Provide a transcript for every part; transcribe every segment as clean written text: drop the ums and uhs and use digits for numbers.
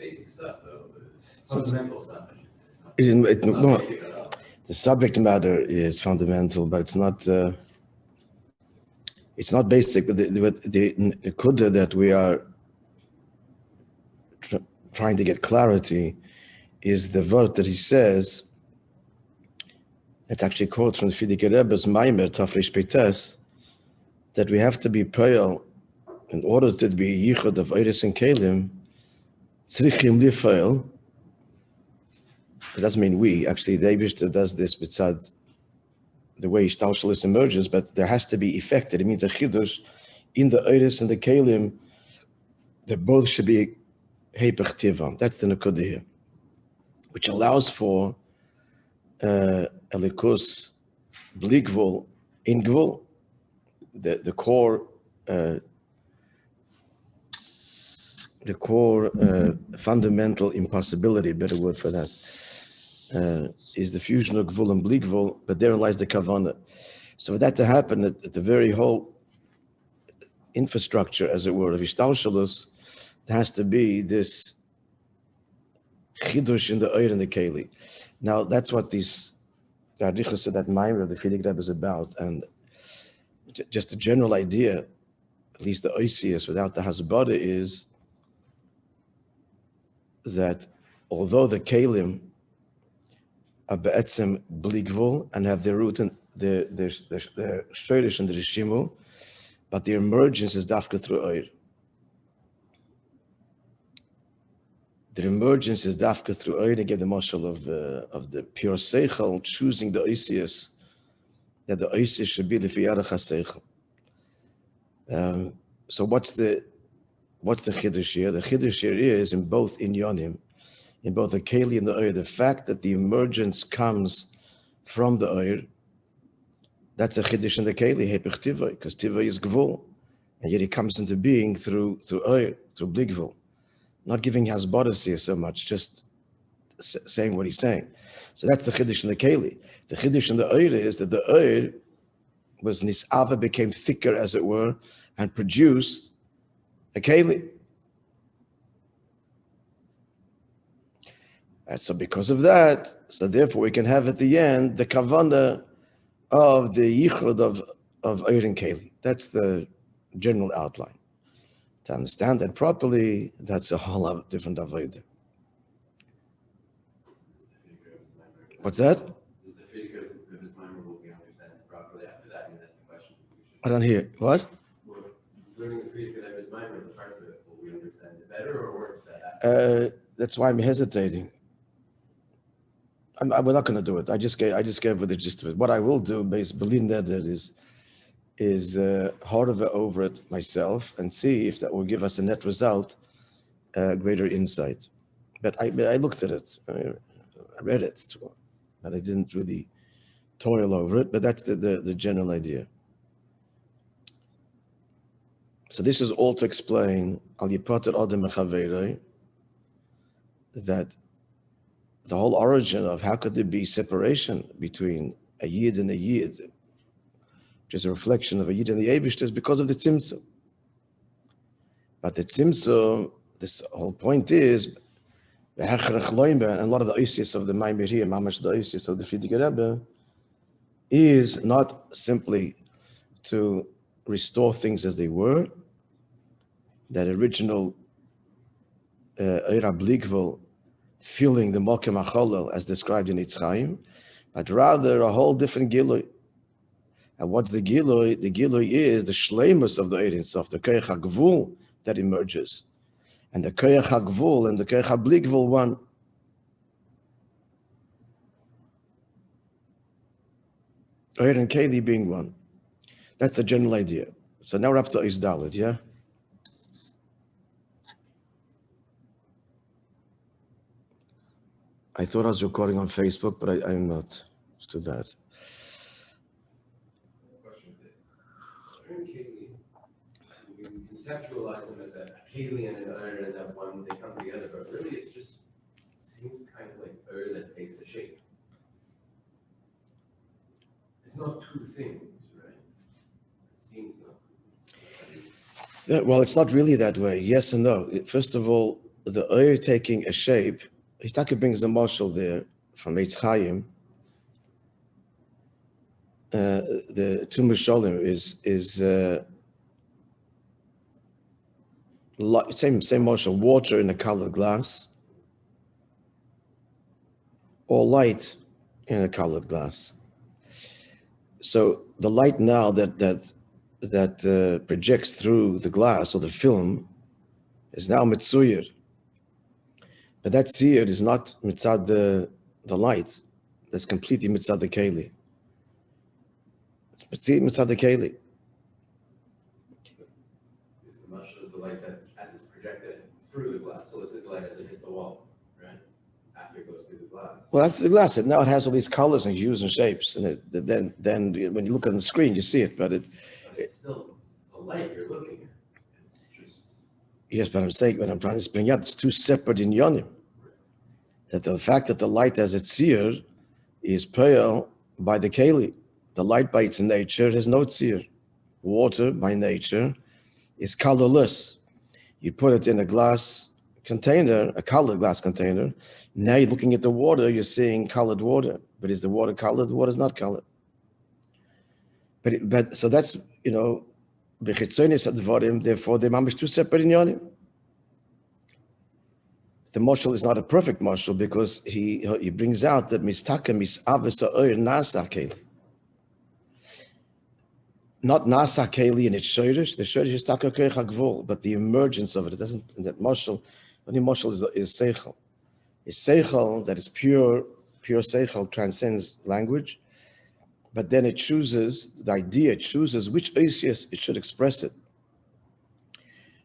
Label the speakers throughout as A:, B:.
A: basic stuff, though. Fundamental stuff, I should say.
B: No, the subject matter is fundamental, but it's not basic. But the kuda that we are trying to get clarity is the word that he says. It's actually quote from the Frierdiker Rebbe's Maimer Tafresh Peites, that we have to be pale in order to be yichud of Eiris and Kelim. Tzrichim lifail. It doesn't mean we. Actually, the Eibishter does this beside the way Shtalshalis emerges, but there has to be effected. It means a chidush in the Eiris and the Kelim that both should be heipach tivam. That's the nekuda here, which allows for elikus bligvul in gvul, the core fundamental impossibility, better word for that, is the fusion of gvul and bligvul, but therein lies the kavanah. So for that to happen, at the very whole infrastructure, as it were, of ishtalshalus, there has to be this chidush in the oir and the keli. Now, that's what these Arichos of that Maimer of the Frierdiker Rebbe is about, and just a general idea, at least the oisius without the hasbara, is that although the kelim are be'etzem bligvul and have their root in the shoyrish and the rishimu, but the emergence is dafka through oir. The emergence is dafka through oir. They give the mashal of the pure seichel choosing the oisius, that the oisius should be the fiyarach ha-seichel. So what's the chiddush here? The chiddush here is in both inyonim, in both the keli and the oir, the fact that the emergence comes from the oir, that's a chiddush in the keli, hepech tivai, because tivai is gvul, and yet it comes into being through oir, through bligvul. Not giving hasbaras here so much, just saying what he's saying. So that's the chiddush in the keli. The chiddush in the oir is that the oir was nisava, became thicker, as it were, and produced a keli. And so because of that, so therefore we can have at the end the kavanah of the yichud of oir and keli. That's the general outline. To understand that properly, that's a whole lot different avodah. What's that?
A: Does the Frierdiker Rebbe's Maimer will be understood properly after that? I mean, that's the question.
B: I don't hear. What?
A: Learning the Frierdiker Rebbe's Maimer, the parts of it, will we understand it better or worse?
B: That's why I'm hesitating. We're not going to do it. I just gave the gist of it. What I will do, based believing that is harder over it myself and see if that will give us a net result, greater insight. But I looked at it, I read it, but I didn't really toil over it. But that's the general idea. So this is all to explain al Yipoter Adam Maxhabiro, that the whole origin of how could there be separation between a yid and a yid, which is a reflection of a yid and the Eibishter, is because of the tzimtzum. But the tzimtzum, this whole point is, and a lot of the oisius of the Maimer here, mamash the oisius of the Frierdiker Rebbe, is not simply to restore things as they were, that original Eira Blikvel filling the Mokem HaCholel as described in Yitzchayim, but rather a whole different Gilui. And what's the Gilui? The Gilui is the shleimus of the Ein Sof, the Koyach HaGvul that emerges. And the Koyach HaGvul and the Koyach HaBlikvel one. Oir and Keli being one. That's the general idea. So now we're up to Isdalit, yeah? I thought I was recording on Facebook, but I'm not. It's too bad.
A: Question is, Oir and Keli, we conceptualize them as a Keli and an Oir, and that one, they come together, but really it just seems kind of like Oir that takes a shape. It's not two things, right? It seems not.
B: Yeah, well, it's not really that way. Yes and no. First of all, the oil taking a shape, Hitaka brings the marshal there from Eitz Chaim. The two Mishalim is same marshal, water in a colored glass, or light in a colored glass. So the light now that projects through the glass or the film is now mitzuyir. But that tziyur is not mitzad the light. That's completely mitzad the keli. It's mitzad the keli.
A: Is the mashal is the light that, as it's projected through the glass, so it's the light as it hits the wall, right? After it goes through the glass.
B: Well, after the glass, now it has all these colors and hues and shapes, and then when you look on the screen, you see it, but
A: it's still the light you're looking at. It's just...
B: Yes, but I'm saying, what I'm trying to bring out, it's two separate inyanim. That the fact that the light as its tzir is pale by the keli. The light by its nature has no tzir. Water by nature is colorless. You put it in a glass container, a colored glass container. Now you're looking at the water, you're seeing colored water. But is the water colored? The water is not colored. But so that's, therefore the mamish two separate inyanim. The marshal is not a perfect marshal because he brings out that mistaka misavesa oir nasa keli. Not nasa keli in its shirish. The shirish is taka koich hagvul, but the emergence of it doesn't. That marshal, only marshal is seichel. Is seichel that is pure seichel transcends language, but then it chooses the idea. It chooses which oisius it should express it.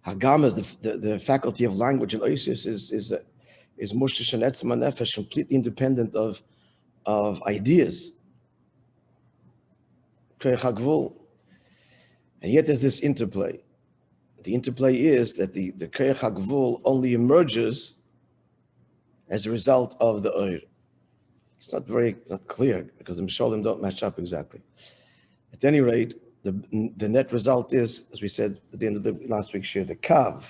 B: Hagam is the faculty of language, and oisius is mushtish and etzma nefesh, completely independent of ideas. Koich hagvul. And yet there's this interplay. The interplay is that the koich hagvul only emerges as a result of the oir. It's not clear because the mishalim don't match up exactly. At any rate, the net result is, as we said at the end of the last week's share, the kav.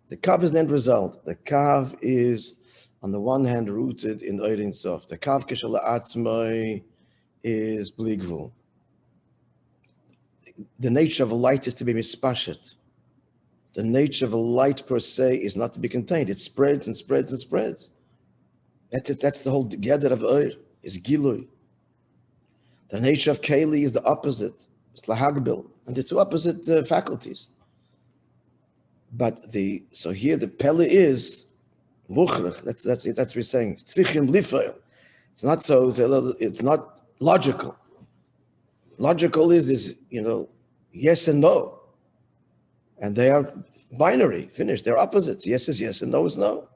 B: The kav is the end result. The kav is, on the one hand, rooted in oir ein sof. The kav kishal atzmai is bligvul. The nature of a light is to be mispashet. The nature of a light per se is not to be contained. It spreads and spreads and spreads. That's the whole gather of oir, is gilui. The nature of keli is the opposite. It's lahagbil. And the two opposite faculties. But so here the pele is muchrach. That's it. That's what we're saying. Tzrichim lifail. It's not so. It's not logical. Logical is yes and no, and they are binary. Finished. They're opposites. Yes is yes and no is no.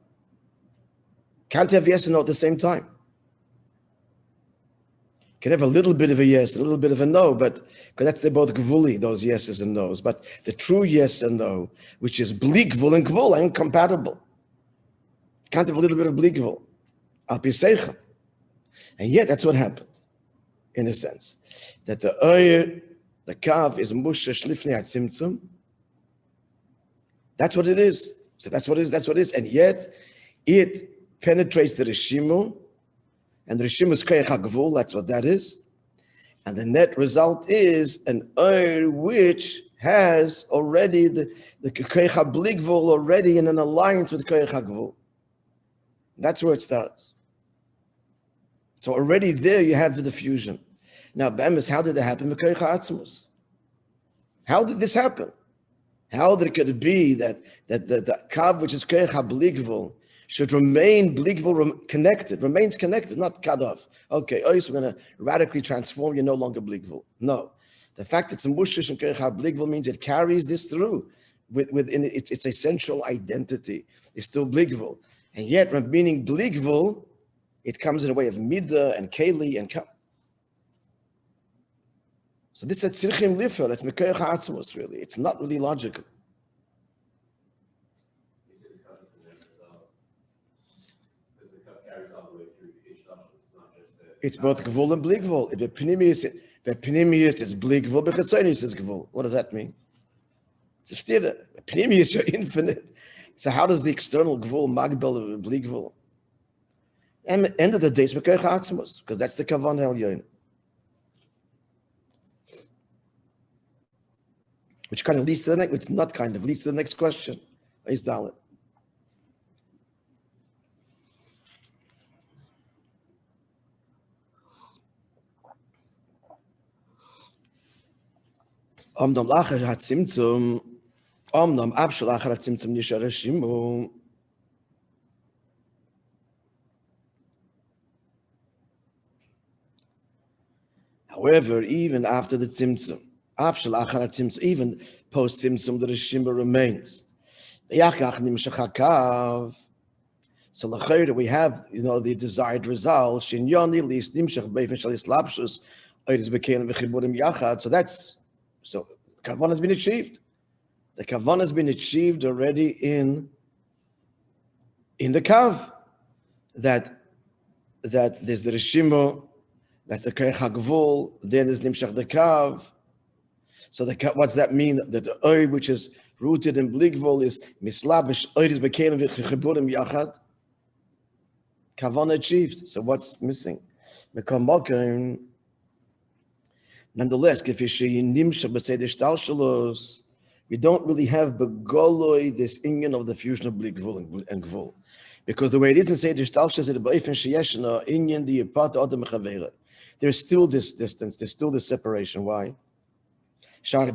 B: Can't have yes and no at the same time. Can have a little bit of a yes, a little bit of a no, but because they're both gvuli, those yeses and nos. But the true yes and no, which is bli gvul and gvul, are incompatible. Can't have a little bit of bli gvul. Al pi seichel. And yet that's what happened, in a sense. That the oir, the kav, is mushash lifnei hatzimtzum. That's what it is. So that's what it is. And yet, it penetrates the rishimu, and the rishimu is koyach hagvul, that's what that is. And the net result is an oir which has already the koyach habligvul already in an alliance with koyach hagvul. That's where it starts. So already there you have the diffusion. Now, Bemis, how did it happen? How did this happen? How did it be that the kav, which is koyach habligvul, should remain bligvul connected, remains connected, not cut off? Okay, we're going to radically transform, you're no longer bligvul. No. The fact that it's a mushish and koyach habligvul means it carries this through within its essential identity. It's still bligvul. And yet, meaning bligvul, it comes in a way of midah and keli and kav. So this is tzirchim lifel, that's mekoyach ha'atzmos, really. It's not really logical. It's both gvul and bligvul. The pnimius is bligvul, but chetzonius is gvul. What does that mean? It's a stira. Pnimius, you're infinite. So how does the external gvul magbel bli gvul? And end of the day, it's b'koich ha'atzmos, because that's the kavanah elyon. Which kind of leads to the next, which not kind of leads to the next question. Is Dalit. Omnam lacher hatzimtzum, omnam avshel lacher hatzimtzum nishar hashimu. However, even after the tzimtzum, avshel lacher hatzimtzum, even post tzimtzum, the reshima remains. Yachach nimshach hakav. So l'chayr we have, the desired result. Shinyoni lis nimshach beifin shalis lapshus. Oiris bekein v'chiburim yachad. So kavanah has been achieved. The kavanah has been achieved already in the kav. That there's the reshima, that's the kerech hagvul, then there's nimshach the kav. So what's that mean? That the oir which is rooted in bligvul is mislabish oiris bekein v'chiburim yachad. Kavanah achieved. So what's missing? Nonetheless, we don't really have begoloi this inyan of the fusion of bligvul and gvul, because the way it is in Seder Shtalshus is the b'ofen sheyeshna inyan the Yipoter Adam Maxhabiro. There's still this distance. There's still this separation. Why? It's true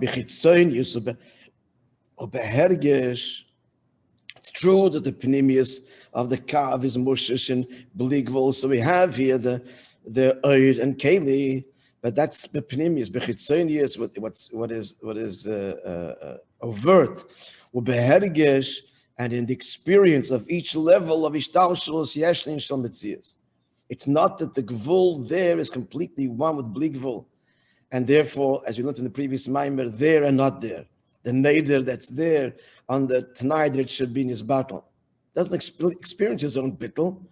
B: that the panemius of the kav is mushish and bligvul. So we have here the oid and keli, but that's the panemius. Bechitzonius, what is overt, ubehergesh, and in the experience of each level of ishtalshalus yeshlin shel metzias. It's not that the gvul there is completely one with bligvul, and therefore, as we learned in the previous maamar, there and not there. The neder that's there on the tonight that it should be in his battle doesn't experience his own bittul.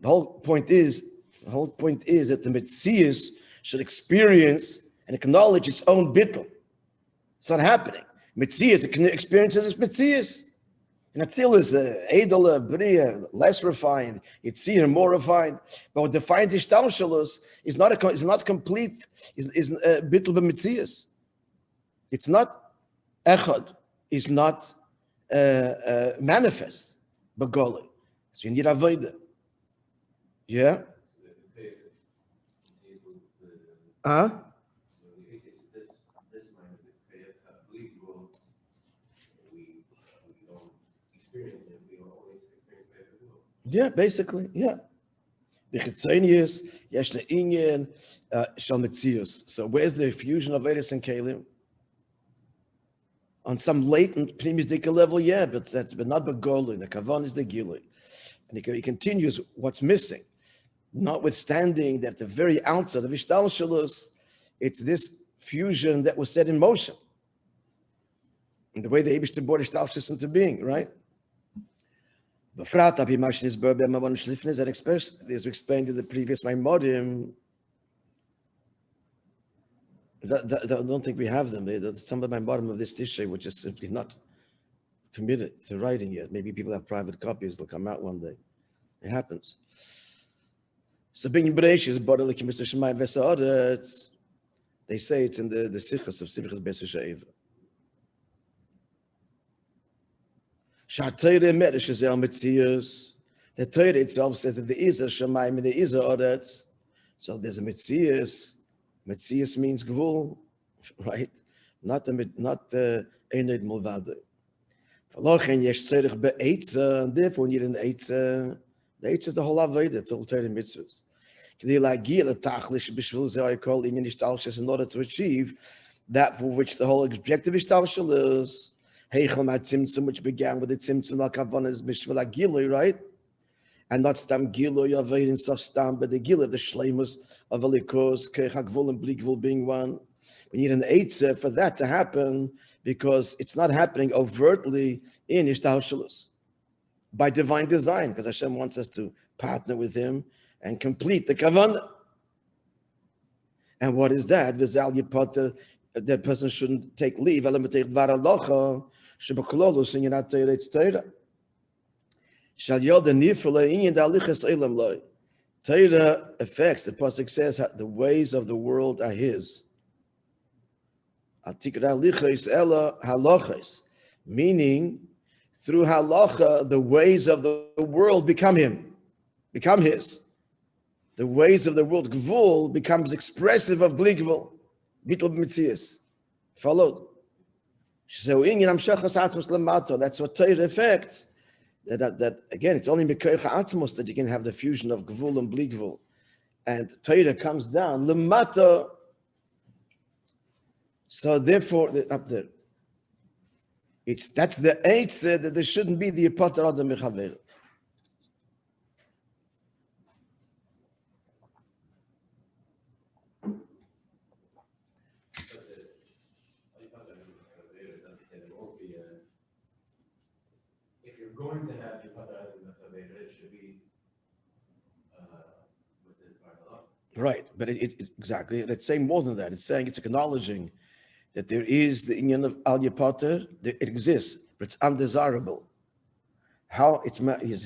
B: The whole point is that the Metzius should experience and acknowledge its own bittul. It's not happening. Metzius experiences its Metzius. And Atzil is edel, bria, less refined. Yitzir, more refined. But what defines Ishtalshalus is not complete. Is bittul b'Metzius. It's not echad. It's not manifest. Begoli. So you need avodah. Yeah. Yeah, basically, yeah. Bechitzonius, yesh le'inyan, shel metzius. So where's the fusion of Eretz and Kalim? On some latent pneumisdika level, yeah, but not begoli. The kavan is the gilui. And he continues what's missing. Notwithstanding that the very outset of Ishtalshalus, it's this fusion that was set in motion. And the way the Eibishter brought Ishtalshalus into being, right? As explained in the previous Maimorim, I don't think we have them. Some of the Maimorim of this Tishrei, which is simply not committed to writing yet. Maybe people have private copies, they'll come out one day. It happens. So being Breish is bodily Mr. Shemai Vesaodet. They say it's in the Sichas of Simchas Beis Sheiva. Shatayre Medish is El Metzius. The Torah itself says that there is a Shemaim and there is a Odet. So there's a Metzius. Metzius means Gvul, right? Not the Einid Mulvade. V'lochen yesh tzerich be'etza, and therefore we need an etza. The etza is the whole Avodah, the whole Torah mitzvahs. In order to achieve that for which the whole objective Ishtalshal is, which began with the tzimtzum al-kavanas mishvah gilui, right? And not stam gilui of in stam, but the gilui, the shleimus of alikos, kechagvul and bligvul being one. We need an etza for that to happen because it's not happening overtly in Ishtalshalus by divine design, because Hashem wants us to partner with Him and complete the kavanah. And what is that? V'zal Yipoter, that person shouldn't take leave. שבכלולוס עניין התורה תורה. שעל יד הנפלא עניין דהליכס עולם לו. Torah affects, the pasuk says, the ways of the world are his. Meaning, through halacha, the ways of the world become his. The ways of the world, gvul, becomes expressive of bli gvul, bittul b'mitzias. Followed? That's what Torah affects. That again, it's only Mekoich Atmos that you can have the fusion of Gvul and Bli Gvul. And Torah comes down, Lemata. So therefore, up there, that's the Eitzah that there shouldn't be the Yipoter Adam Mechaver.
A: Going to have Yipoter Adam Mechaver, it should be within Baralach.
B: Right, but exactly, and it's saying more than that. It's saying, it's acknowledging that there is the inyan of Al Yipoter, it exists, but it's undesirable. How it's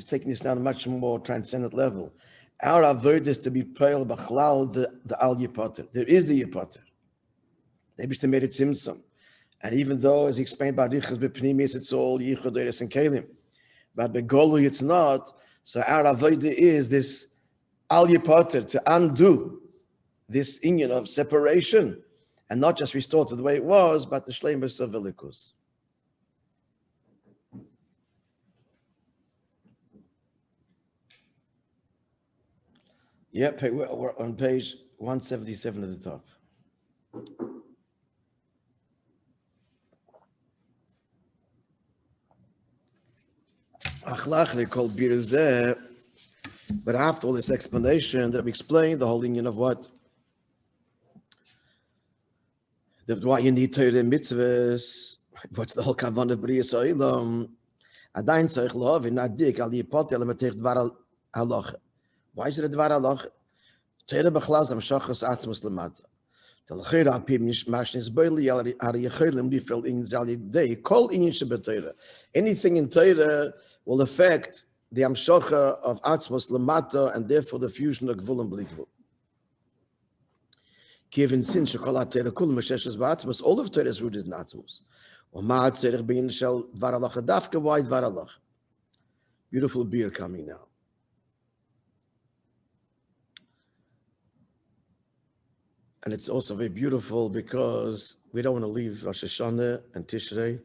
B: taking this down a much more transcendent level. Our avoid is to be pale b'chlal the Al Yipoter. There is the Yipoter. Maybe it's made it simsum, and even though, as he explained by Riches b'pnimis, it's all Yichoderes and Kelim. But begolu it's not. So our avodah is this al yipoter, to undo this inyan of separation, and not just restore to the way it was, but the shleimus of velikus. Yep, we're on page 177 at the top. Called but after all this explanation that we explained the whole union of what you need to do in mitzvahs, what's the whole kavanah of B'riyas Ha'olam, adayin tzarich la'avin nadik al Yipoter lematech dvar halacha. Why is it a dvar halacha? Torah b'chlal zamshachas atzmos lemata. Anything in Torah will affect the amshocha of atzmos lemata, and therefore the fusion of gvul and bli gvul. Given sin shekol Torah kul mesheshes ba'atzmos, all of Torah is rooted in atzmos. Why dvar halacha? Beautiful beer coming now. And it's also very beautiful because we don't want to leave Rosh Hashanah and Tishrei.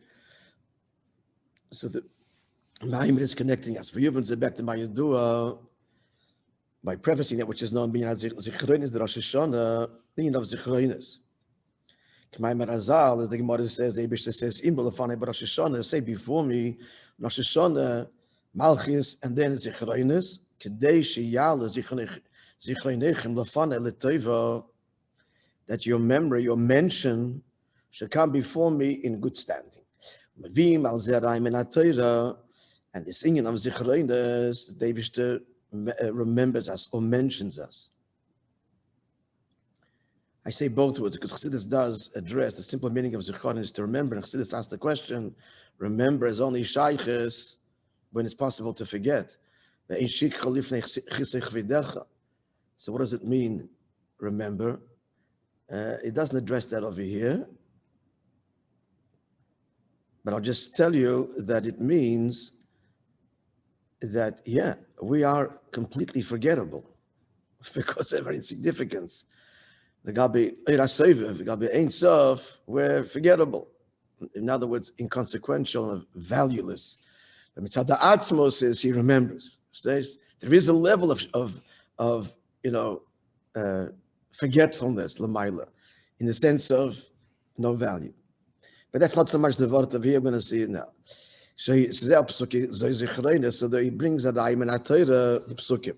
B: So the Maimon is connecting us. For Yuvin back to Mayadua by prefacing that which is known being as Zichronis, the Rosh Hashanah, meaning of Zichronis. K'maimon Azal, as the Gemara says, the Eibishter says, Im b'lefanei Rosh Hashanah, say before me, Rosh Hashanah, Malchus, and then Zichronis, Kedei Sheyala Zichronechem lefanei l'tova, that your memory, your mention, should come before me in good standing. And this inyan of Zichronis, the Eibishter remembers us or mentions us. I say both words because Chassidus does address the simple meaning of Zichronis to remember. And Chassidus asks the question, remember is only shayches when it's possible to forget. So what does it mean, remember? It doesn't address that over here, but I'll just tell you that it means that, yeah, we are completely forgettable because of our insignificance. The Gabi Eiraseviv, the Gabi Ein Sof, we're forgettable. In other words, inconsequential and valueless. The Mitzvah Atzmo says he remembers. There is a level of forgetfulness, lamaila, in the sense of no value. But that's not so much the word of here, we're going to see it now. So he says, so that he brings a daim and atayra, the psukim.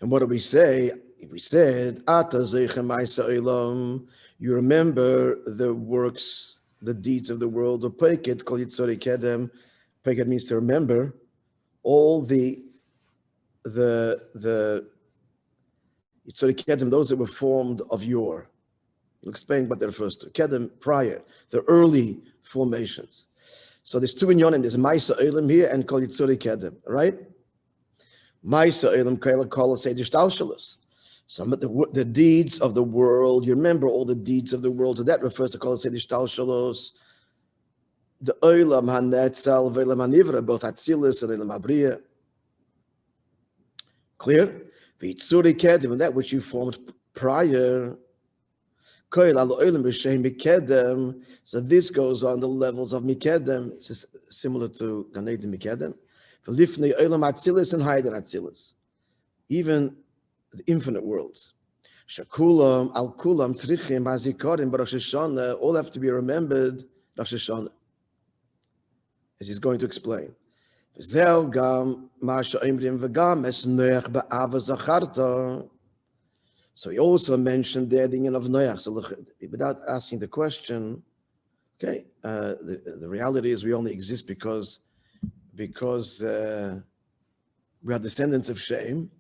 B: And what do we say? We said, you remember the works, the deeds of the world, or peket, kol yitzori kedem. Peket means to remember all the Yitzori Kedem, those that were formed of yore. We'll explain what that refers to. Kedem, prior, the early formations. So there's two inyonim. There's Maisa Olam here and Kol Yitzuri Kedem, right? Maisa Olam Kol Seder Shtalshalos. Some of the deeds of the world. You remember all the deeds of the world. So that refers to Kol Seder Shtalshalos. The Olam HaNetzal V'Olam HaNivra, both Atzilus and Olam HaBriya. Clear? V'Yitzuri Kedem, and that which you formed prior. So this goes on the levels of Mikedem, similar to Gan Eden Mikedem. And higher than Atzilus, even the infinite worlds. Shakulam al kulam tzrichim hazikorim b'Rosh Hashanah, all have to be remembered Rosh Hashanah, as he's going to explain. V'zeu gam ma she'omrim v'gam es noach ba'ava zacharta. So he also mentioned the ending of Noach. So look, without asking the question, okay, the reality is we only exist because we are descendants of Shem.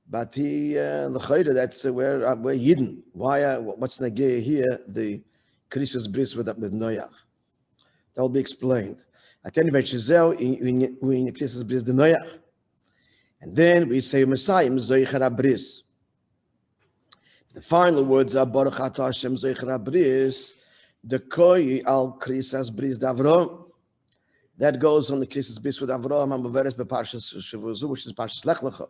B: But that's where Yidden. Why? What's Nageh here? The Krisus Bris with Noach. That will be explained. At any rate, Shizel in Krisus Bris the Noach, and then we say Messiah Zoichar Bris. The final words are Baruch Atah Hashem Zoichar Bris, the Koi al Krisas Bris Davrom. That goes on the Krisas Bris with Avrom and Baveres Beparshas Shavuzu, which is Parshas Lech Lecha.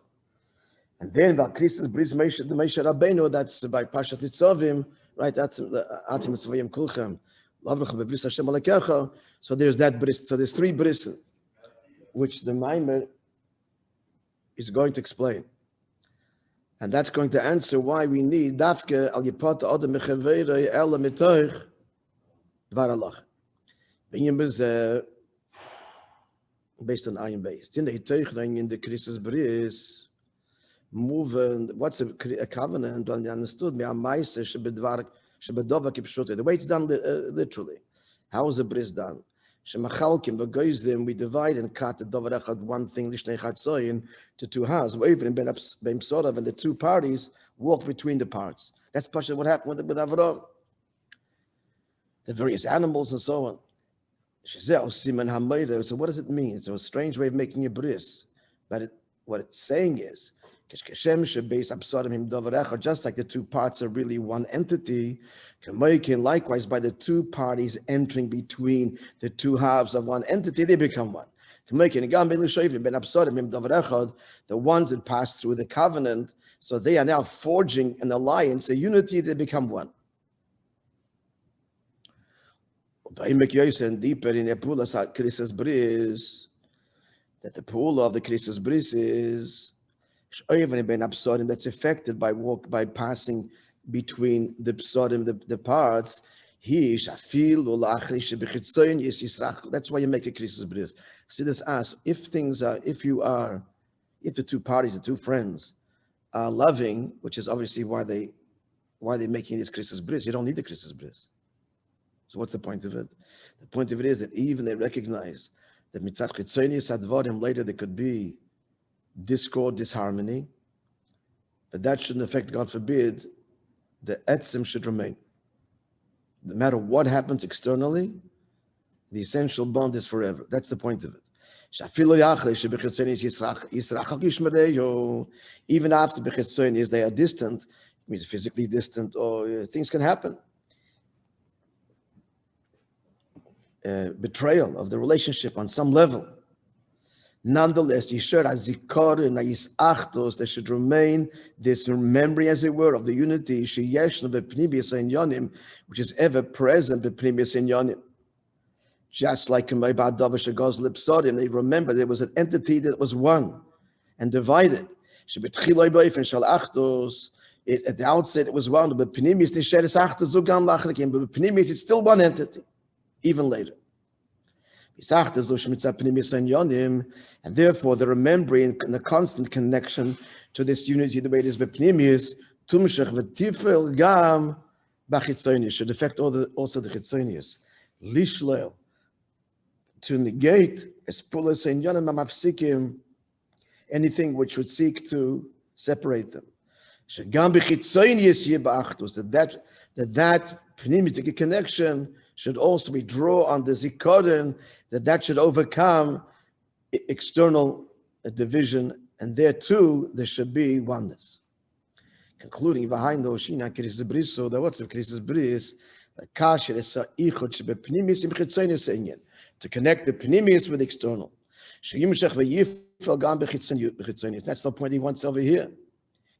B: And then the Krisas Bris the Moshe Rabbeinu, that's by Parshat Nitzavim, right? That's the Atim Tzavayim Kulchem. Lavrecha Bebris Hashem Alekecha. So there's that bris. So there's three bris, which the Maimer is going to explain. And that's going to answer why we need dafke al Yipoter Adam Mechavero Ela Mitoich Dvar Allah. Based on Ayin based. In the Hiteichring in the Krisus Bris, moving, what's a covenant? And understood me, Moishe the way it's done literally. How is the bris done? We divide and cut the davar echad, one thing to two halves. And the two parties walk between the parts. That's partially what happened with Avraham. The various animals and so on. So what does it mean? It's a strange way of making a bris. But what it's saying is, just like the two parts are really one entity, likewise by the two parties entering between the two halves of one entity, they become one. The ones that pass through the covenant, so they are now forging an alliance, a unity, they become one. And deeper in Epulas Krisus Bris, that the pool of the Krisus Bris is that's affected by passing between the psodim, the parts. That's why you make a Krisus Bris. See this as if the two parties, the two friends, are loving, which is obviously why they're making this Krisus Bris. You don't need the Krisus Bris. So what's the point of it? The point of it is that even they recognize that mitzat chitzonius advarim, later there could be discord, disharmony, but that shouldn't affect, God forbid, the etzim should remain. No matter what happens externally, the essential bond is forever. That's the point of it. Even after b'chitzonis they are distant, means physically distant, or things can happen. Betrayal of the relationship on some level. Nonetheless, there should remain this memory, as it were, of the unity, which is ever present. Just like they remember there was an entity that was one and divided. At the outset it was one, but it's still one entity, even later. And therefore the remembering and the constant connection to this unity, the way it is b'pnimius, should affect also the chitzonius. Lishlel, to negate anything which would seek to separate them. שגם בחיצוניוס יהיה באחדוס, that pneumatic connection should also be drawn on the zikaron, that should overcome external division, and there too there should be oneness. Concluding behind the Oshina Krisis Bris, so the what's of Krisis Bris, the Kasher is a ichot shebe pnimis im chitzonius inyan, to connect the pnimis with external. Sheyimshach v'yifel gam bechitzonius. That's the point he wants over here.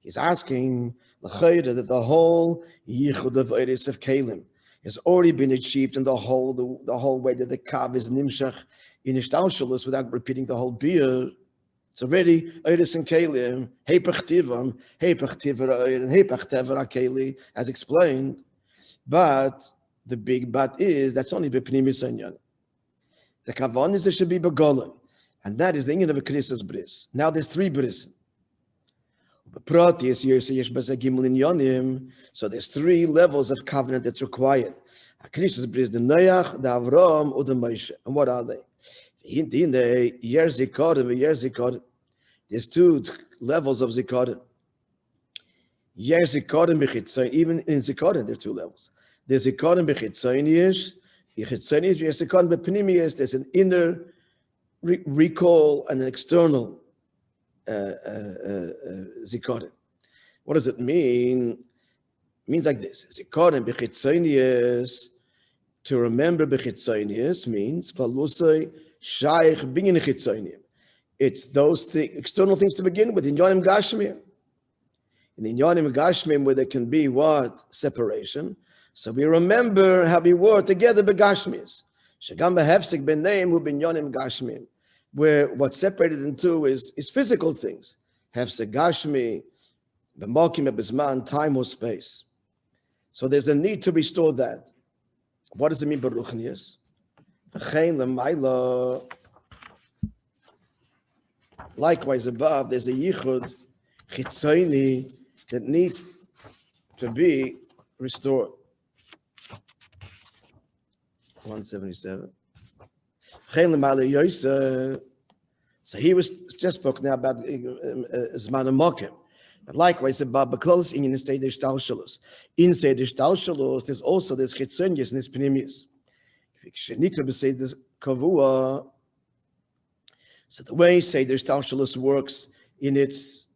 B: He's asking that the whole yichud of Eretz of Kalim has already been achieved in the whole way that the kav is nimshach in ishtalshalus without repeating the whole beer. It's already Eretz and Kalim, hepach tivam, hepach tivar and hepach tevar akeli, as explained. But the big but is that's only b'pnimis inyan. The kavan is there should be begolan, and that is the inyan of a krisis bris. Now there's 3 bris. So there's 3 levels of covenant that's required. The Noach, the Avram, or the Moishe. And what are they? In the there's 2 levels of zikaron. Even in zikaron, there are 2 levels. There's zikaron bechitzonius, zikaron bepnimius. There's an inner recall and an external zikaron. What does it mean? It means like this: zikaron bechitzonius. To remember bechitzonius means palusay shaykh binyan chitzonium. It's those external things to begin with. In Yonim Gashmim, in Yonim Gashmim, where there can be what separation. So we remember how we were together begashmis. Shagam behefsek ben name who bin Yonim Gashmim, where what's separated in 2 is physical things. Hefsek Gashmi, b'mokim b'zman, time or space. So there's a need to restore that. What does it mean beruchnius? Likewise above, there's a yichud chitzoni that needs to be restored. 177. So he was just spoke now about Zman Mokim. But likewise, about Baklos in the Seder Shtalshalos. In Seder Shtalshalos, there's also this chitzonius and this pnimius. So the way Seder Shtalshalos works in its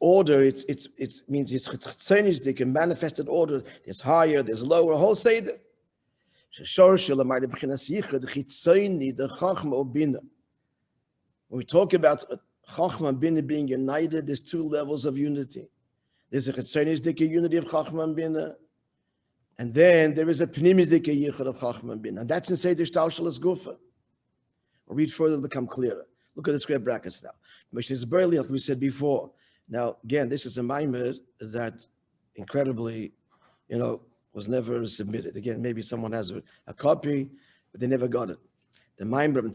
B: order, it means it's chitzonius, they can manifested order. There's higher, there's lower, whole Seder. When we talk about Chachma and Bina being united, there's 2 levels of unity. There's a chitzonius dika unity of Chachma and Bina, and then there is a pnimis dika yichud of Chachma and Bina. And that's in Seder Shtalshalos Gufa. We'll read further to become clearer. Look at the square brackets now. Which is barely like we said before. Now, again, this is a maamer that incredibly, was never submitted. Again, maybe someone has a copy, but they never got it. The maamer in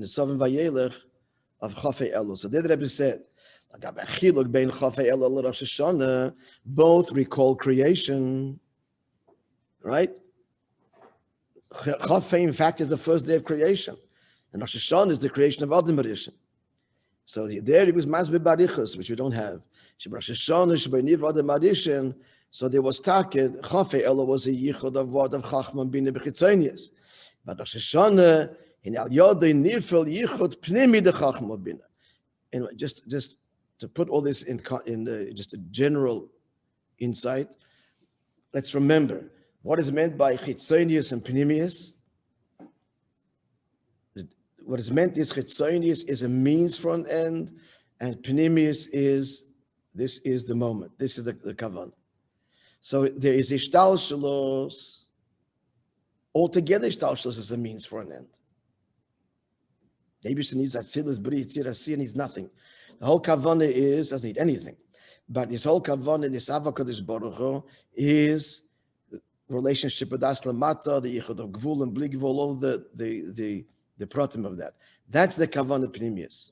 B: the Sovim Vayelech of Chafei Elu. So there the Rebbe said, both recall creation, right? Chafei, in fact, is the first day of creation. And Rosh Hashanah is the creation of Admo. So there it was Masbe Barichos, which we don't have. Rosh Hashanah, Shebeniv Admo. So there was Taket, Chafei Elu was a yichud of what? Of Chachma Bina Bechitzonius. But Rosh Hashanah, in Al Yodei Nifel Yichud Pnimi de Chachma Bina. And just to put all this in just a general insight, let's remember what is meant by Chitzonius and Pnimius. What is meant is Chitzonius is a means for an end, and Pnimius is the moment. This is the kavan. So there is Ishtalshalos. Altogether, Ishtalshalos is a means for an end. The Eibusher needs Atzilus, Bri, Tzirasi, needs nothing. The whole kavanah doesn't need anything. But this whole kavanah, this Avakadosh Baruch Hu, is the relationship with Aslamata, the Yichud of Gvul and Bli Gvul, all the pratim of that. That's the kavanah Pnimius.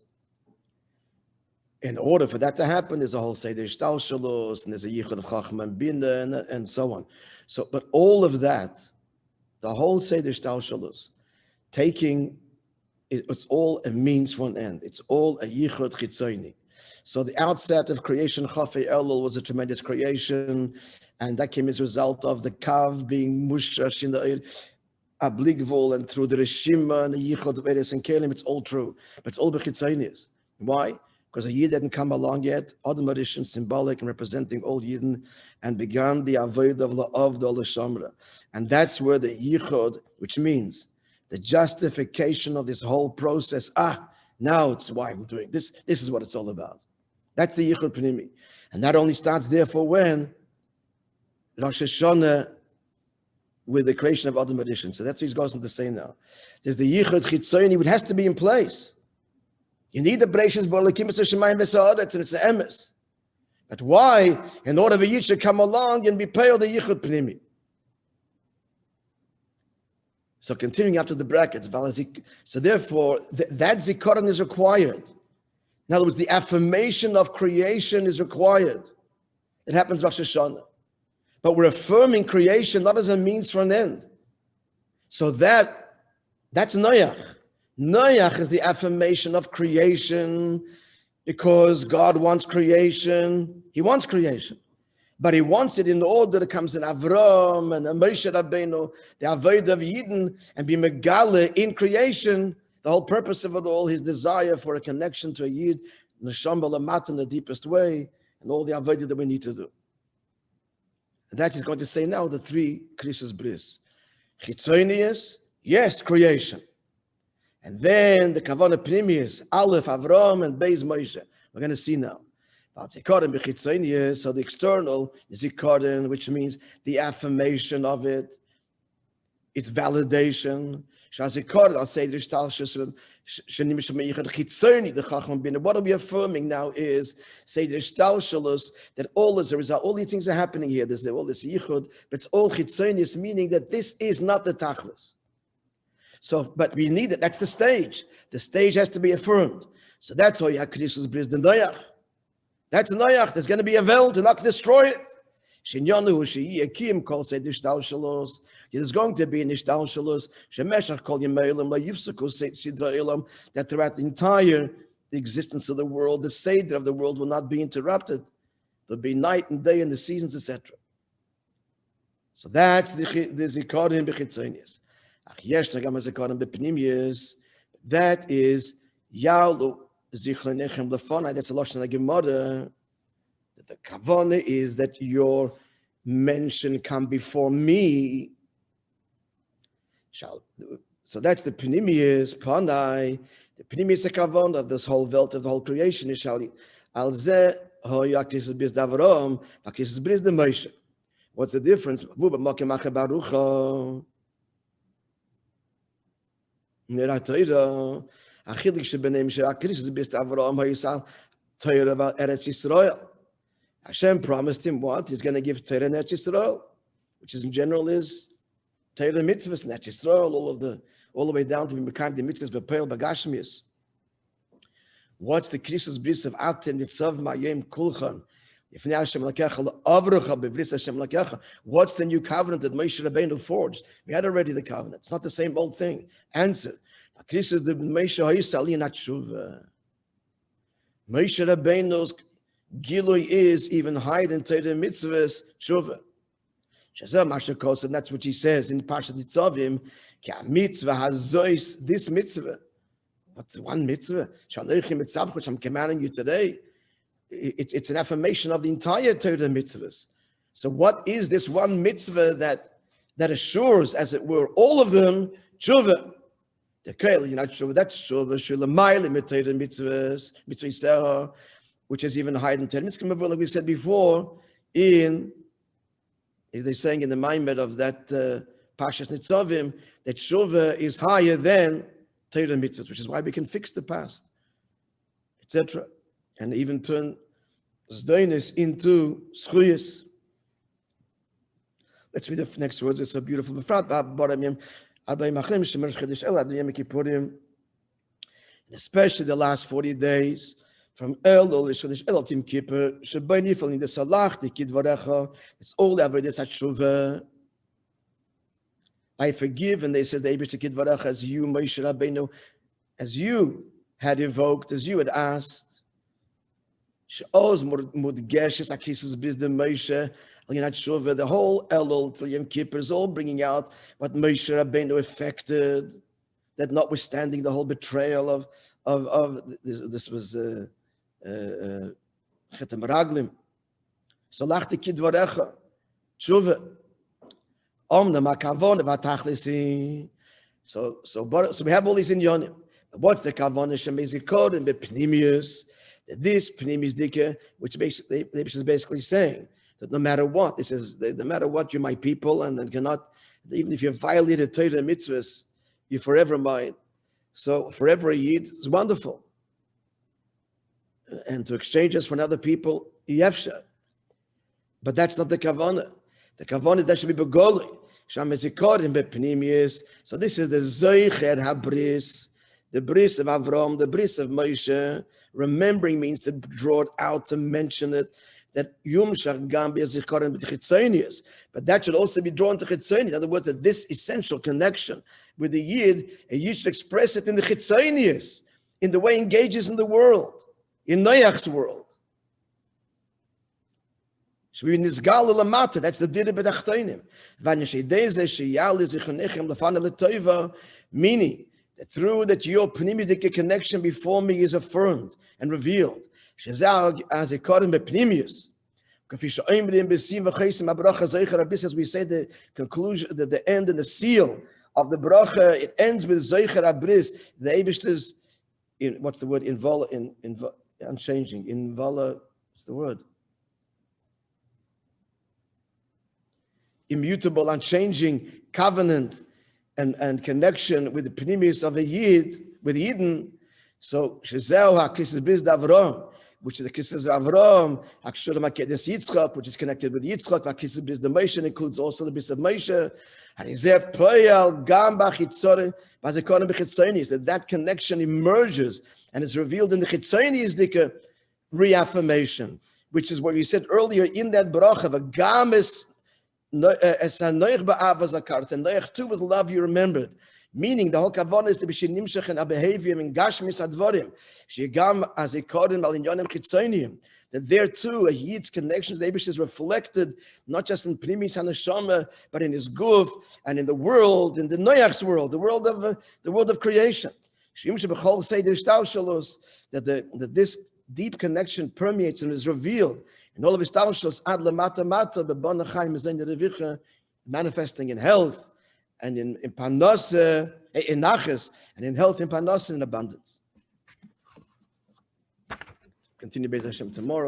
B: In order for that to happen, there's a whole Seder Shtalshalos, and there's a Yichud of Chachma and Bina, and so on. So, but all of that, the whole Seder Shtalshalos, it's all a means for an end. It's all a Yichud Chitzoni. So the outset of creation, Chafei Elul, was a tremendous creation, and that came as a result of the Kav being mushash in the Abligvul and through the Rishima and the Yichot of Eres and Kelim. It's all true, but it's all Bechitzonius. Why? Because a Yid hadn't come along yet, Adam Rishon, symbolic and representing all Yidden, and began the Avodah of La'avda L'Shamra. And that's where the Yichot, which means the justification of this whole process, now it's why I'm doing this. This is what it's all about. That's the Yichud Pnimi. And that only starts therefore when Rosh Hashanah with the creation of Adam Rishon. So that's what he's going to say now. There's the Yichud Chitzoni, which has to be in place. You need the Bereshis B'Elokim Shemayim V'Sa'aretz, and it's the emes. But why? In order for Yid to come along and be paid the Yichud Pnimi. So continuing after the brackets, so therefore, that zikaron is required. In other words, the affirmation of creation is required. It happens Rosh Hashanah. But we're affirming creation not as a means for an end. So that's Noach. Noach is the affirmation of creation because God wants creation. He wants creation. But he wants it in order that comes in Avram and Moishe Rabbeinu, the Avodah of Yidden, and be Megale in creation. The whole purpose of it all, his desire for a connection to a Yid, Neshama Lamat in the deepest way, and all the Avodah that we need to do. And that he's going to say now, the three Krishas Bris. Chitzonius, yes, creation. And then the Kavanah Pnimius, Aleph, Avram, and Beis Moishe. We're going to see now. So the external is zikaron, which means the affirmation of it, its validation. What are we affirming now is that all as a result, all these things are happening here. There's all this yichud, but it's all chitzonius, meaning that this is not the tachlis. So, but we need it. That's the stage. The stage has to be affirmed. So that's why you have Krishus Bris den Noach. That's Noach. There's going to be a Welt to not destroy it. There's going to be an Ishtalshalos, that throughout the entire existence of the world, the Seder of the world will not be interrupted. There'll be night and day and the seasons, etc. So that's the Zikaron B'chitzonius. That is Yalu Zichronechem Lefonai. That's a Lashon HaGemara. The kavanah is that your mention come before me. So that's the Pnimius, Panai. The Pnimius kavanah of this whole Welt, of the whole creation is Shali. Alze hoyakis bis Davrom, akis bis the Moishe. What's the difference? Vuba makemache barucha. Neratoira. Achilik shebenem sheakis bis Davrom hoyisal toira about Eretz Yisrael. Hashem promised him what? He's going to give Torah and Eretz Yisrael, which is in general is Torah mitzvahs and Eretz Yisrael, all the way down to be Mekayim the mitzvahs, B'Peil B'Gashmius. What's the Krishus Bris of Aten Nitzav Ma'yem Kulchan? What's the new covenant that Moishe Rabbeinu forged? We had already the covenant. It's not the same old thing. Answer. Krishus the Moishe Hayisali not Shuva. Moishe Rabbeinu's Gilui is even higher than Torah mitzvahs, Shuvah. Shazam Mashakos, and that's what he says in Parshat Nitzavim, Ki mitzvah hazois, this mitzvah. What's one mitzvah? Shalechim mitzvah, which I'm commanding you today. It's an affirmation of the entire Torah mitzvahs. So what is this one mitzvah that assures, as it were, all of them, Shuvah? The Kail, you're not Shuvah, that's Shuvah, Shulamayli Torah mitzvahs, mitzvah which is even higher than Torah mitzvahs, like we said before, they're saying in the Maimed of that Parshas Nitzavim, that Shuvah is higher than Torah mitzvahs, which is why we can fix the past, etc. And even turn Zdainis into Schuyas. Let's read the next words. It's so beautiful. Especially the last 40 days, from El Tim Kippur, Shabbai Nifel in the Salach, the Kidvarecha, it's all ever this Hatshuvah. I forgive, and they said the Eibush Kidvarecha, as you, Moishe Rabbeinu, as you had evoked, as you had asked. She'oz mudgeshes akisus biz the Moishe. The whole Elul till Yom Kippur is all bringing out what Moshe Rabbeinu affected. That notwithstanding the whole betrayal of this was Chetem Raglim. So lachte kidvarecha tshuva omna makavon vatachlisi. So we have all these inyonim. What's the kavon? Shemezikod and bepnimius. This pnimis dike, which basically is basically saying that no matter what, this is no matter what, you're my people, and then cannot, even if you violated Torah mitzvahs, you're forever mine. So forever a Yid is wonderful. And to exchange us for other people, yefsha. But that's not the kavanah. The kavanah is that should be begoli. Shamezikorim bepnimius. So this is the zoicher habris, the bris of Avram, the bris of Moishe. Remembering means to draw it out, to mention it. That yum shagam be'zikorim b'chitzonius. But that should also be drawn to chitzonius. In other words, that this essential connection with the Yid, a Yid should express it in the chitzonius, in the way he engages in the world, in Noach's world. Should be nizgal lamata. That's the dira b'dachtonim. V'neshedeze sheyali zichonechem lefana l'toiva, meaning that through that your pnimidik connection before me is affirmed and revealed. Shezag as a kodim bepnimius. As we say, the conclusion, the end and the seal of the bracha, it ends with Zeicher Abris. The Eibishter's, what's the word? Unchanging. What's the word? Immutable, unchanging covenant and connection with the pnimius of a Yid, with Yidden. So, Shezau HaKisses Biz Davrom, which is the kisses of Avram, Hakshulam HaKedes Yitzchak, which is connected with Yitzchak, HaKisses Biz the Moishe, includes also the Biz of Moishe. That connection emerges and is revealed in the Chitzonius reaffirmation, which is what we said earlier in that bracha, the gamis esanoich ba'avazakart, and noich too with love you remembered. Meaning the whole kavanah is to be shenimshach and abehavior in gashmis advarim shegam as a kodim al inyonim chitzonium. That there too a Yid's connection to the Eibush is reflected not just in primis hanashama but in his guf and in the world, in the Noach's world, the world of creation. That this deep connection permeates and is revealed in all of his taushos ad lamata mata bebana chaim zayin revicha, manifesting in health and in panos, in nachas, and in health, in panos, and in abundance. Continue Be'ez Hashem tomorrow.